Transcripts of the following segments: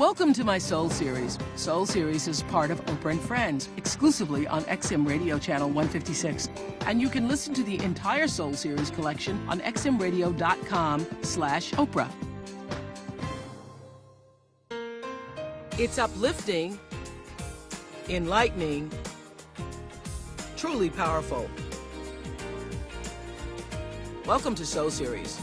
Welcome to my Soul Series. Soul Series is part of Oprah and Friends, exclusively on XM Radio Channel 156. And you can listen to the entire Soul Series collection on xmradio.com/Oprah. It's uplifting, enlightening, truly powerful. Welcome to Soul Series.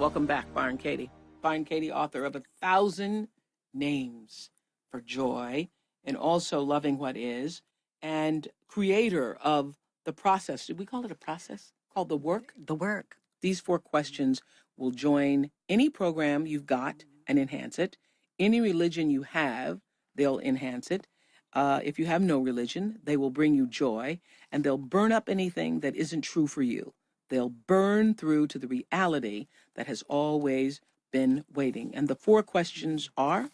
Welcome back, Byron Katie. Byron Katie, author of 1,000 Names for Joy, and also Loving What Is, and creator of the process. Did we call it a process? Called The Work? The Work. These 4 questions will join any program you've got and enhance it. Any religion you have, they'll enhance it. If you have no religion, they will bring you joy, and they'll burn up anything that isn't true for you. They'll burn through to the reality that has always been waiting. And the 4 questions are: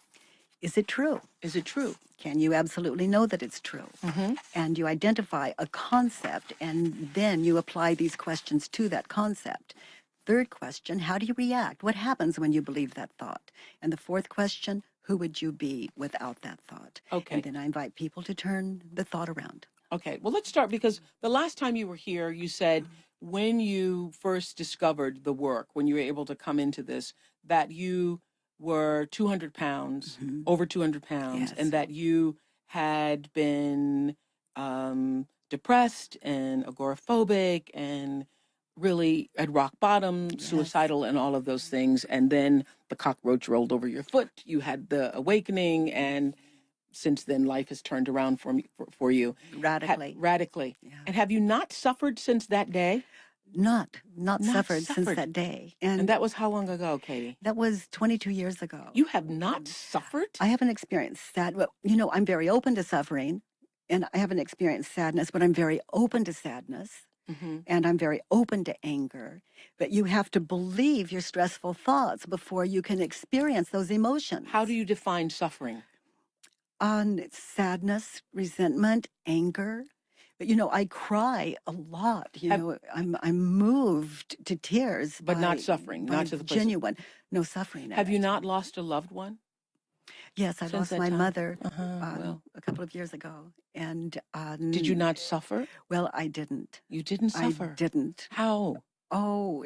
is it true? Is it true? Can you absolutely know that it's true? Mm-hmm. And you identify a concept, and then you apply these questions to that concept. 3rd question, how do you react? What happens when you believe that thought? And the 4th question, who would you be without that thought? Okay. And then I invite people to turn the thought around. Okay, well, let's start, because the last time you were here, you said when you first discovered the work, when you were able to come into this, that you were 200 pounds, over 200 pounds, Yes. and that you had been depressed and agoraphobic and really at rock bottom, suicidal, and all of those things. And then the cockroach rolled over your foot. You had the awakening, and since then, life has turned around for you. Radically. Radically. Yeah. And have you not suffered since that day? Not suffered since that day. And that was how long ago, Katie? That was 22 years ago. You have not suffered? I haven't experienced sad. Well, I'm very open to suffering, and I haven't experienced sadness, but I'm very open to sadness, and I'm very open to anger. But you have to believe your stressful thoughts before you can experience those emotions. How do you define suffering? Sadness, resentment, anger. But, I cry a lot. I'm moved to tears. But not suffering, not to the person. Genuine, no suffering. Have you not lost a loved one? Yes, I lost my mother a couple of years ago. And did you not suffer? Well, I didn't. You didn't suffer? I didn't. How? Oh,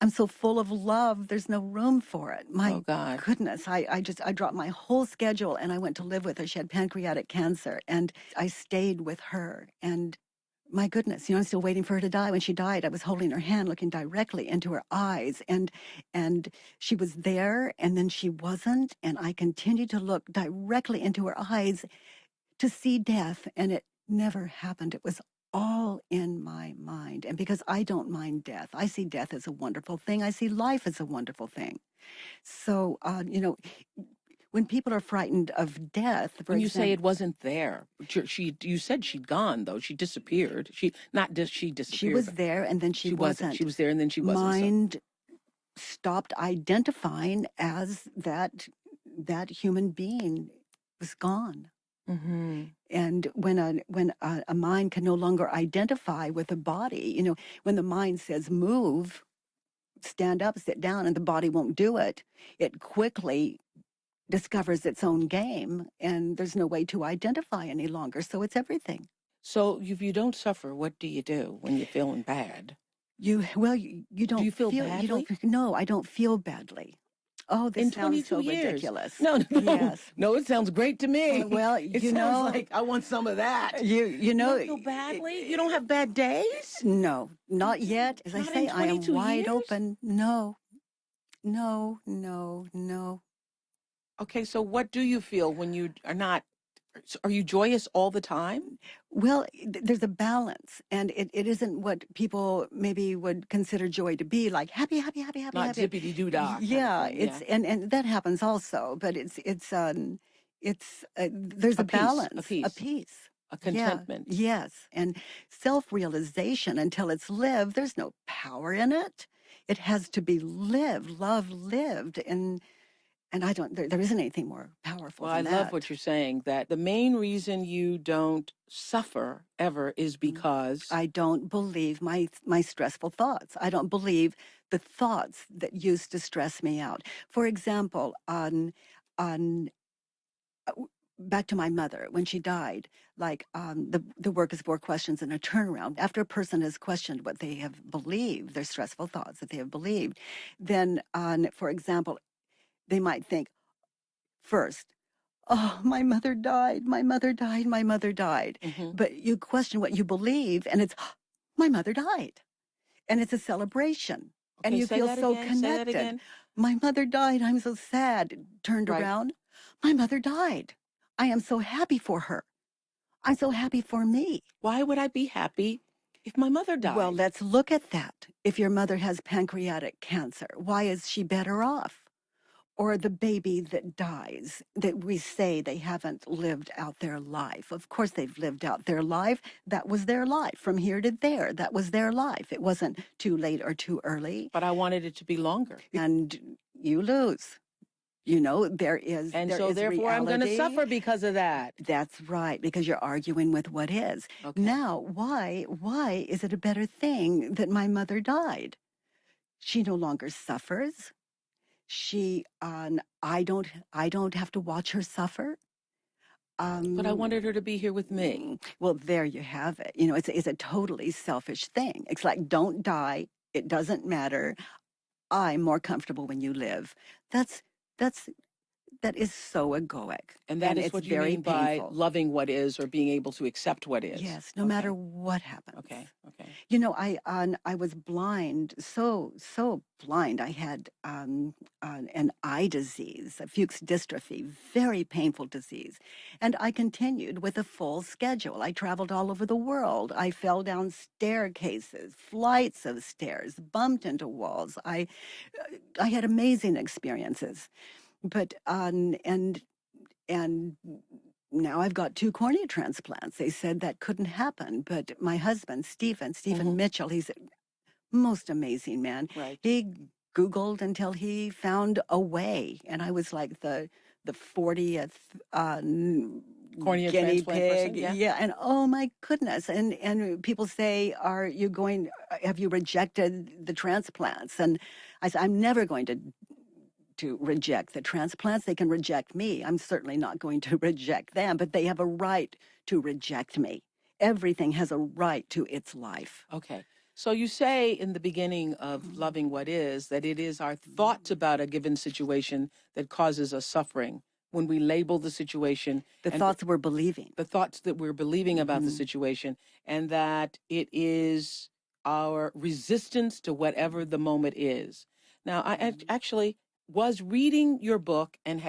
I'm so full of love. There's no room for it. My goodness. I dropped my whole schedule and I went to live with her. She had pancreatic cancer, and I stayed with her. And my goodness, I'm still waiting for her to die. When she died, I was holding her hand, looking directly into her eyes, and she was there, and then she wasn't. And I continued to look directly into her eyes to see death, and it never happened. It was all in my mind. And because I don't mind death, I see death as a wonderful thing. I see life as a wonderful thing. So, when people are frightened of death, when you say it wasn't there, you said she'd gone, though. She disappeared. She disappeared. She was there, and then she wasn't. She was there, and then she wasn't. Mind stopped identifying as that human being was gone. Mm-hmm. And when a mind can no longer identify with a body, when the mind says move, stand up, sit down, and the body won't do it, it quickly discovers its own game, and there's no way to identify any longer. So it's everything. So if you don't suffer, what do you do when you're feeling bad? You don't. Do you feel badly? No, I don't feel badly. Oh, this sounds so ridiculous. No. Yes. No, it sounds great to me. Well, it sounds like I want some of that. You don't feel badly? You don't have bad days? No, not yet. As I say, I am wide open. No. Okay, so what do you feel when you are not? Are you joyous all the time? Well, there's a balance, and it isn't what people maybe would consider joy to be, like happy. Not zippity-doo-dah. Yeah, and that happens also, but there's a balance, a peace, a contentment. Yeah, yes, and self-realization until it's lived. There's no power in it. It has to be lived, love lived, and And there isn't anything more powerful than that. Well, I love what you're saying, that the main reason you don't suffer ever is because I don't believe my stressful thoughts. I don't believe the thoughts that used to stress me out. For example, on back to my mother when she died, like the work is 4 questions and a turnaround. After a person has questioned what they have believed, their stressful thoughts that they have believed, then for example, they might think first, oh, my mother died, my mother died, my mother died. But you question what you believe, and it's, oh, my mother died. And it's a celebration. Okay, and you feel so again. connected. Say that again. My mother died, I'm so sad. Turned around, my mother died. I am so happy for her. I'm so happy for me. Why would I be happy if my mother died? Well, let's look at that. If your mother has pancreatic cancer, why is she better off? Or the baby that dies, that we say they haven't lived out their life. Of course they've lived out their life. That was their life. From here to there, that was their life. It wasn't too late or too early. But I wanted it to be longer. And you lose. You know, there is And there so is therefore reality. I'm going to suffer because of that. That's right, because you're arguing with what is. Okay. Now, why is it a better thing that my mother died? She no longer suffers. I don't have to watch her suffer. But I wanted her to be here with me. Well, there you have it. You know, it's a totally selfish thing. It's like, don't die. It doesn't matter. I'm more comfortable when you live. That is so egoic. And that is what you mean by loving what is, or being able to accept what is. Yes, no matter what happens. Okay. You know, I was blind, so blind. I had an eye disease, a Fuchs dystrophy, very painful disease. And I continued with a full schedule. I traveled all over the world. I fell down staircases, flights of stairs, bumped into walls. I had amazing experiences. But and now I've got 2 cornea transplants. They said that couldn't happen, but my husband, Stephen Mitchell, he's a most amazing man. Right. He Googled until he found a way, and I was like the 40th cornea guinea pig. Person, yeah, and oh my goodness, and people say, have you rejected the transplants? And I said, I'm never going to reject the transplants. They can reject me. I'm certainly not going to reject them, but they have a right to reject me. Everything has a right to its life. Okay. So you say in the beginning of Loving What Is that it is our thoughts about a given situation that causes us suffering. When we label the situation. The thoughts we're believing. The thoughts that we're believing about the situation, and that it is our resistance to whatever the moment is. Now, I actually was reading your book and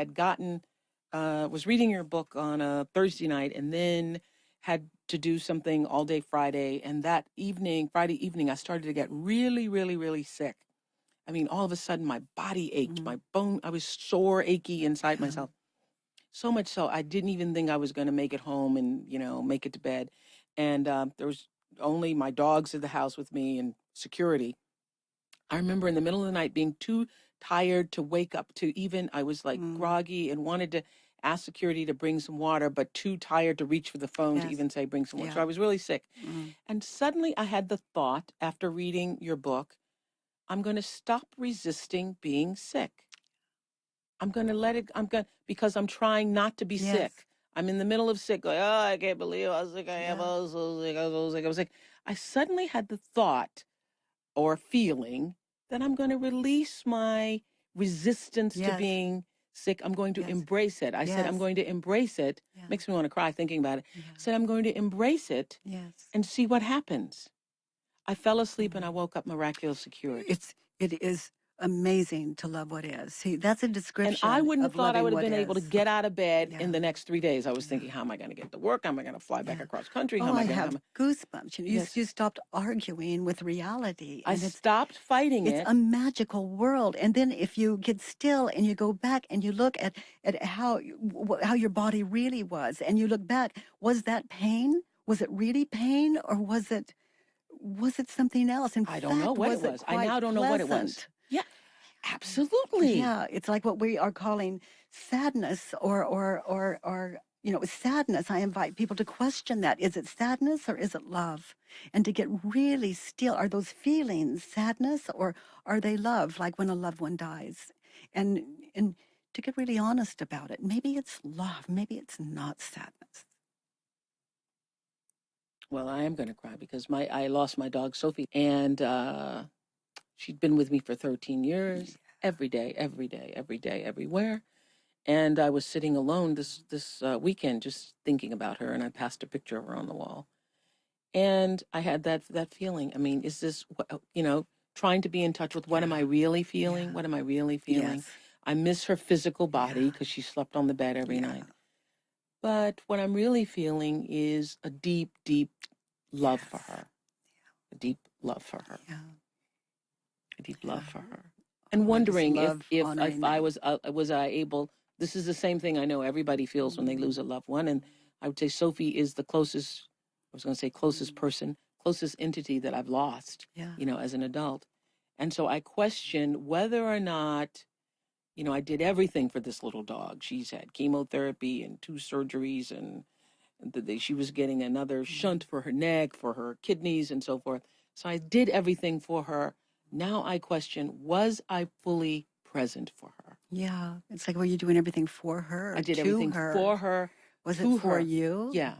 was reading your book on a Thursday night, and then had to do something all day Friday. And that evening, Friday evening, I started to get really, really, really sick. I mean, all of a sudden my body ached, my bone, I was sore, achy inside myself. So much so I didn't even think I was going to make it home and, make it to bed. And there was only my dogs at the house with me and security. I remember in the middle of the night being too tired to wake up to even, I was like groggy and wanted to ask security to bring some water, but too tired to reach for the phone to even say, bring some water. So I was really sick. And suddenly I had the thought, after reading your book, I'm going to stop resisting being sick. I'm going to let it, because I'm trying not to be sick. I'm in the middle of sick, like, oh, I can't believe how sick I am. I was so sick, I was sick. I suddenly had the thought or feeling that I'm going to release my resistance to being sick. I'm going to embrace it. I said, I'm going to embrace it. Makes me want to cry thinking about it. I said, I'm going to embrace it and see what happens. I fell asleep and I woke up miraculously cured. It is amazing to love what is. See, that's a description. And I wouldn't have thought I would have been is. able to get out of bed in the next 3 days. I was thinking, how am I going to get to work? How am I going to fly back across country? How am I have goosebumps. You stopped arguing with reality. I stopped fighting it. It's a magical world. And then if you get still and you go back and you look at how your body really was, and you look back, was that pain? Was it really pain, or was it something else? In I don't know what it was. I now don't know what it was. Yeah, absolutely. Exactly. Yeah, it's like what we are calling sadness or sadness. I invite people to question that. Is it sadness or is it love? And to get really still. Are those feelings sadness or are they love, like when a loved one dies? And to get really honest about it. Maybe it's love. Maybe it's not sadness. Well, I am going to cry because I lost my dog Sophie, and she'd been with me for 13 years, every day, every day, every day, everywhere. And I was sitting alone this weekend, just thinking about her, and I passed a picture of her on the wall, and I had that feeling. I mean, is this trying to be in touch with what am I really feeling? What am I really feeling? Yes. I miss her physical body because she slept on the bed every night. But what I'm really feeling is a deep, deep love for her. A deep love for her. A deep love for her. And wondering if I was I able. This is the same thing I know everybody feels when they lose a loved one, and I would say Sophie is the closest. I was going to say closest person, closest entity that I've lost. As an adult, and so I question whether or not, I did everything for this little dog. She's had chemotherapy and 2 surgeries, and she was getting another shunt for her neck, for her kidneys, and so forth. So I did everything for her. Now I question, was I fully present for her? Yeah. It's like, were you doing everything for her? I did everything for her. Was it for you? Yeah.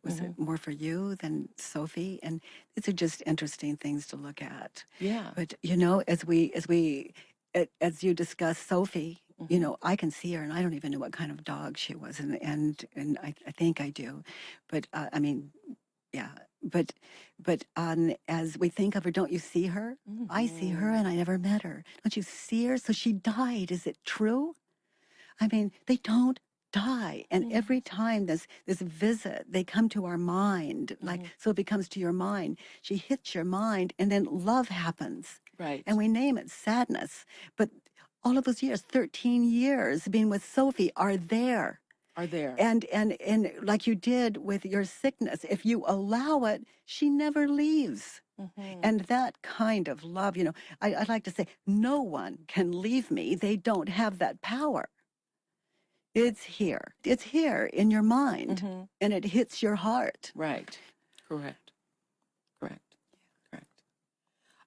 Was it more for you than Sophie? And these are just interesting things to look at. Yeah. But, as you discuss Sophie, I can see her, and I don't even know what kind of dog she was, and I think I do, but yeah. But as we think of her, don't you see her? I see her, and I never met her. Don't you see her? So she died. Is it true? I mean, they don't die. And every time this visit, they come to our mind, so it becomes to your mind. She hits your mind, and then love happens. Right. And we name it sadness. But all of those years, 13 years being with Sophie, are there. And like you did with your sickness, if you allow it, she never leaves. And that kind of love, I'd like to say, no one can leave me. They don't have that power. It's here. It's here in your mind, and it hits your heart. Right. Correct.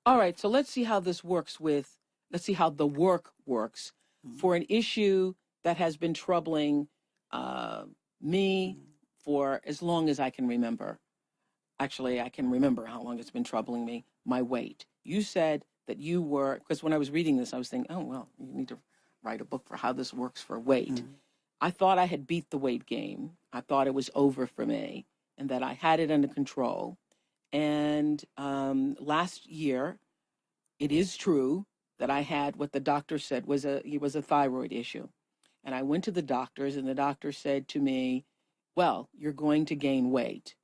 All right, so let's see how this works let's see how the work works for an issue that has been troubling me for as long as I can remember. Actually, I can remember how long it's been troubling me, my weight. You said that you were, because when I was reading this, I was thinking, oh, well, you need to write a book for how this works for weight. I thought I had beat the weight game. I thought it was over for me and that I had it under control. And last year, it is true that I had what the doctor said was a thyroid issue. And I went to the doctors, and the doctor said to me, well, you're going to gain weight.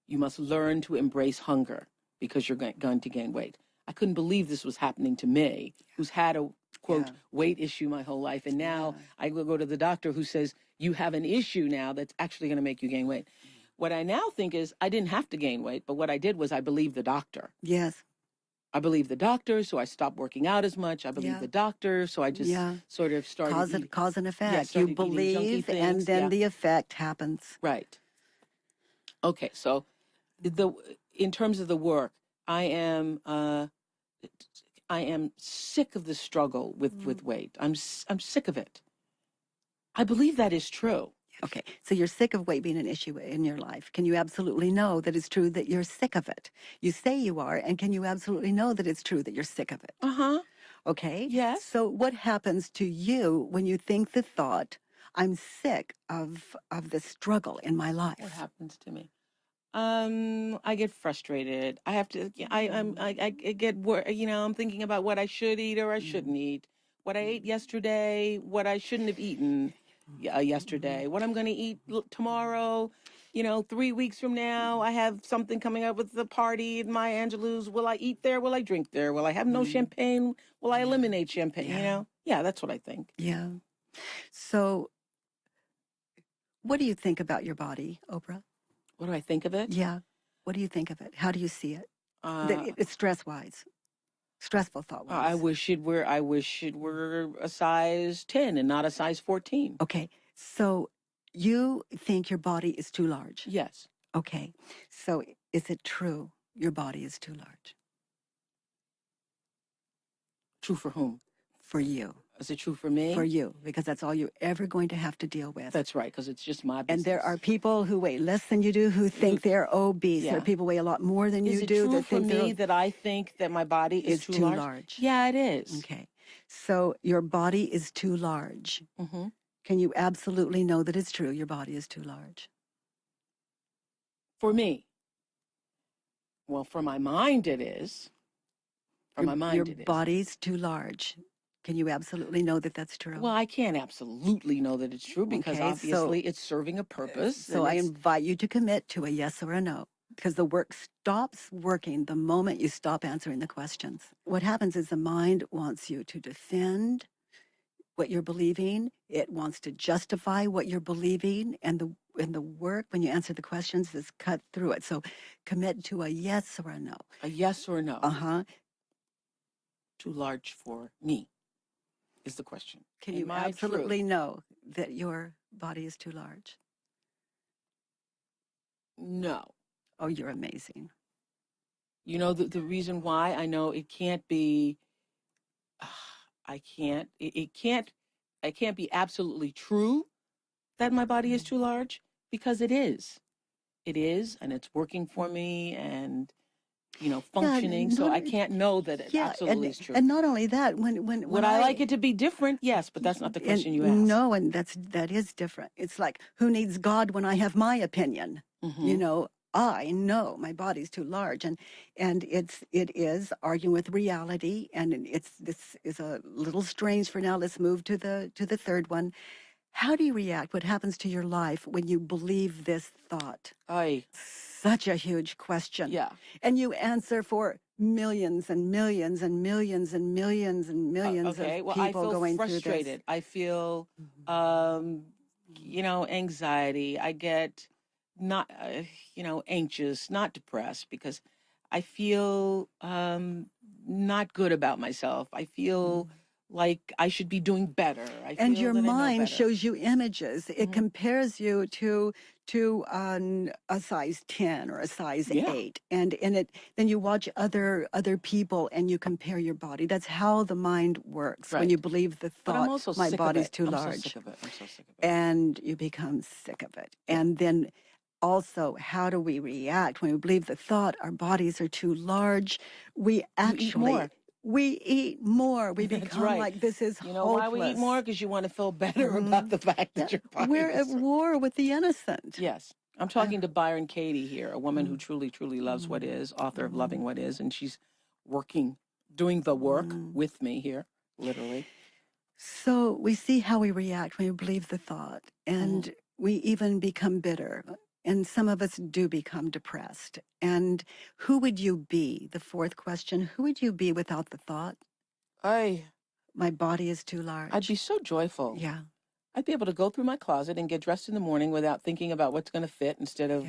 You must learn to embrace hunger because you're going to gain weight. I couldn't believe this was happening to me, who's had a, quote, weight issue my whole life. And now I will go to the doctor who says, you have an issue now that's actually going to make you gain weight. What I now think is I didn't have to gain weight, but what I did was I believed the doctor. Yes. I believed the doctor, so I stopped working out as much. I believed the doctor, so I just sort of started cause and effect. You believe, and then the effect happens. Right. Okay, so in terms of the work, I am sick of the struggle with weight. I'm sick of it. I believe that is true. Okay, so you're sick of weight being an issue in your life. Can you absolutely know that it's true that you're sick of it? You say you are, and can you absolutely know that it's true that you're sick of it? Okay? Yes. So what happens to you when you think the thought, I'm sick of the struggle in my life? What happens to me? I get frustrated. I have to. I get. I'm thinking about what I should eat or I shouldn't eat. What I ate yesterday. What I shouldn't have eaten yesterday. What I'm going to eat tomorrow. 3 weeks from now, I have something coming up with the party at Maya Angelou's. Will I eat there? Will I drink there? Will I have no champagne? Will I eliminate champagne? Yeah, that's what I think. Yeah. So, what do you think about your body, Oprah? What do I think of it? Yeah. What do you think of it? How do you see it? It's stress-wise. Stressful thought wise. I wish it were a size 10 and not a size 14. Okay. So you think your body is too large? Yes. Okay. So is it true your body is too large? True for whom? For you. Is it true for me? For you, because that's all you're ever going to have to deal with. That's right, because it's just my business. And there are people who weigh less than you do who think they're obese. Yeah. There are people who weigh a lot more than you do. Is it true for me that I think that my body is too large? Yeah, it is. Okay. So your body is too large. Mm-hmm. Can you absolutely know that it's true your body is too large? For me. Well, for my mind it is. For my mind it is. Your body's too large. Can you absolutely know that that's true? Well, I can't absolutely know that it's true because obviously it's serving a purpose. So I invite you to commit to a yes or a no, because the work stops working the moment you stop answering the questions. What happens is the mind wants you to defend what you're believing. It wants to justify what you're believing, and the work, when you answer the questions, is cut through it. So commit to a yes or a no. A yes or a no. Uh-huh. Too large for me is the question. Can you absolutely know that your body is too large? No. Oh, you're amazing. You know, the reason why I know it can't be, I can't be absolutely true that my body is too large, because it is. It is, and it's working for me, and functioning. Yeah, so I can't know that it absolutely is true. And not only that, when would I like it to be different? Yes, but that's not the question you asked. No, and that is different. It's like, who needs God when I have my opinion? Mm-hmm. I know my body's too large, and it is arguing with reality, and this is a little strange for now. Let's move to the third one. How do you react? What happens to your life when you believe this thought? Such a huge question. Yeah. And you answer for millions and millions and millions and millions and millions of people going through this. I feel frustrated. I feel, anxiety. I get not, anxious, not depressed, because I feel not good about myself. I feel like I should be doing better. And your mind shows you images. It compares you to a size 10 or a size 8, and then you watch other people and you compare your body. That's how the mind works. Right. When you believe the thought, my body's too large. I'm so sick of it. And you become sick of it. And then also, how do we react when we believe the thought our bodies are too large? We actually we eat more. We become like, this is hopeless. You know why we eat more? Because you want to feel better about the fact that your body We're at war with the innocent. Yes. I'm talking to Byron Katie here, a woman who truly, truly loves what is, author of Loving What Is, and she's doing the work with me here, literally. So we see how we react when we believe the thought, and we even become bitter. And some of us do become depressed. And who would you be? The fourth question, who would you be without the thought? My body is too large. I'd be so joyful. Yeah. I'd be able to go through my closet and get dressed in the morning without thinking about what's going to fit instead of,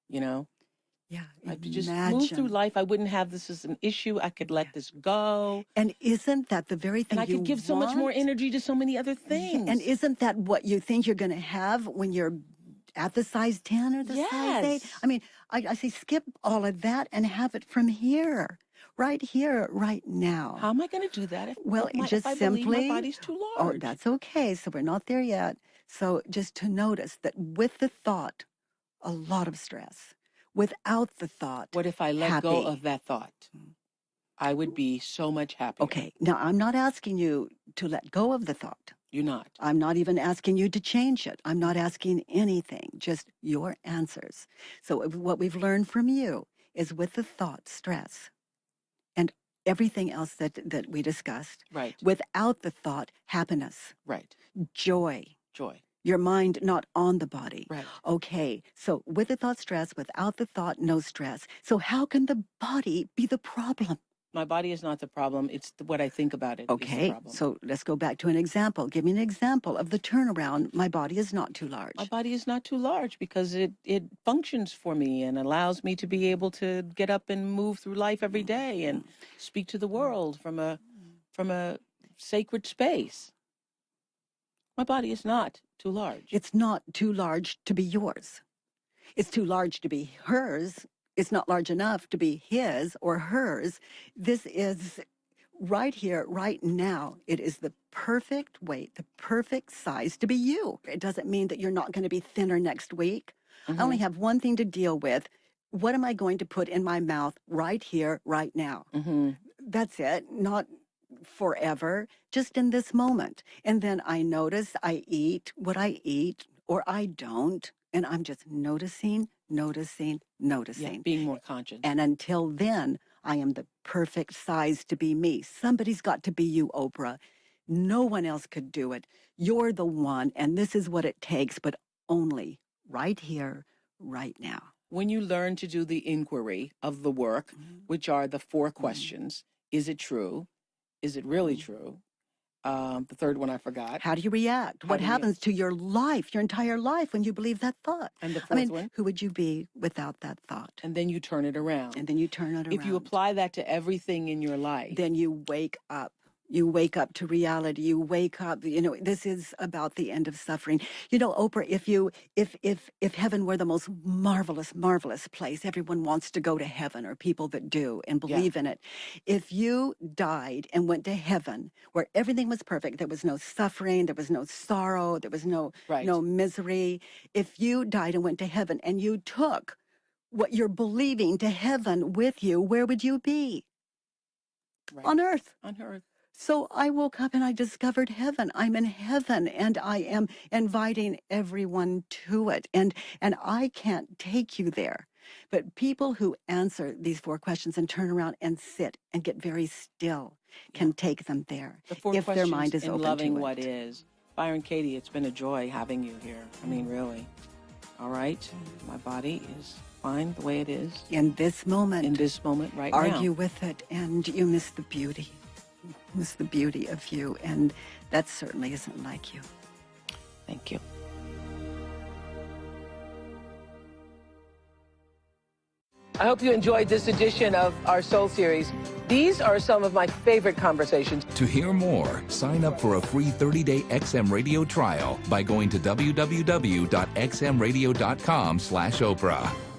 Yeah, I'd just move through life. I wouldn't have this as an issue. I could let this go. And isn't that the very thing you want? And I could give so much more energy to so many other things. And isn't that what you think you're going to have when you're at the size 10 or the size 8? I mean, I say skip all of that and have it from here, right now. How am I going to do that if I believe my body's too large? Oh, that's okay. So we're not there yet. So just to notice that with the thought, a lot of stress. Without the thought, what if I let go of that thought? I would be so much happier. Okay. Now, I'm not asking you to let go of the thought. You're not. I'm not even asking you to change it. I'm not asking anything, just your answers. So what we've learned from you is with the thought, stress, and everything else that we discussed. Right. Without the thought, happiness. Right. Joy. Your mind not on the body. Right. Okay. So with the thought, stress. Without the thought, no stress. So how can the body be the problem? My body is not the problem. It's what I think about it is the Okay, problem. so let's go back to an example. Give me an example of the turnaround. My body is not too large. My body is not too large because it functions for me and allows me to be able to get up and move through life every day and speak to the world from a sacred space. My body is not too large. It's not too large to be yours. It's too large to be hers. It's not large enough to be his or hers. This is right here, right now. It is the perfect weight, the perfect size to be you. It doesn't mean that you're not going to be thinner next week. I only have one thing to deal with. What am I going to put in my mouth right here, right now? That's it. Not forever, just in this moment. And then I notice I eat what I eat or I don't. And I'm just noticing. Yeah, being more conscious. And until then, I am the perfect size to be me. Somebody's got to be you, Oprah. No one else could do it. You're the one, and this is what it takes, but only right here, right now. When you learn to do the inquiry of the work, which are the 4 questions, is it true? Is it really true? The third one I forgot. How do you react? What happens to your life, your entire life, when you believe that thought? And the fourth one? Who would you be without that thought? And then you turn it around. If you apply that to everything in your life. Then you wake up. You wake up to reality. You wake up, this is about the end of suffering. Oprah, if heaven were the most marvelous, marvelous place, everyone wants to go to heaven, or people that do and believe in it. If you died and went to heaven where everything was perfect, there was no suffering, there was no sorrow, there was no misery. If you died and went to heaven and you took what you're believing to heaven with you, where would you be? On earth. On earth. So I woke up and I discovered heaven. I'm in heaven, and I am inviting everyone to it. And I can't take you there. But people who answer these 4 questions and turn around and sit and get very still can take them there. The 4 if their mind is in open loving to what it. is. Byron Katie, it's been a joy having you here. I mean, really. All right. My body is fine the way it is. In this moment. Right now. Argue with it, and you miss the beauty. Miss the beauty of you, and that certainly isn't like you. Thank you. I hope you enjoyed this edition of our Soul Series. These are some of my favorite conversations. To hear more, sign up for a free 30-day XM Radio trial by going to www.xmradio.com/Oprah.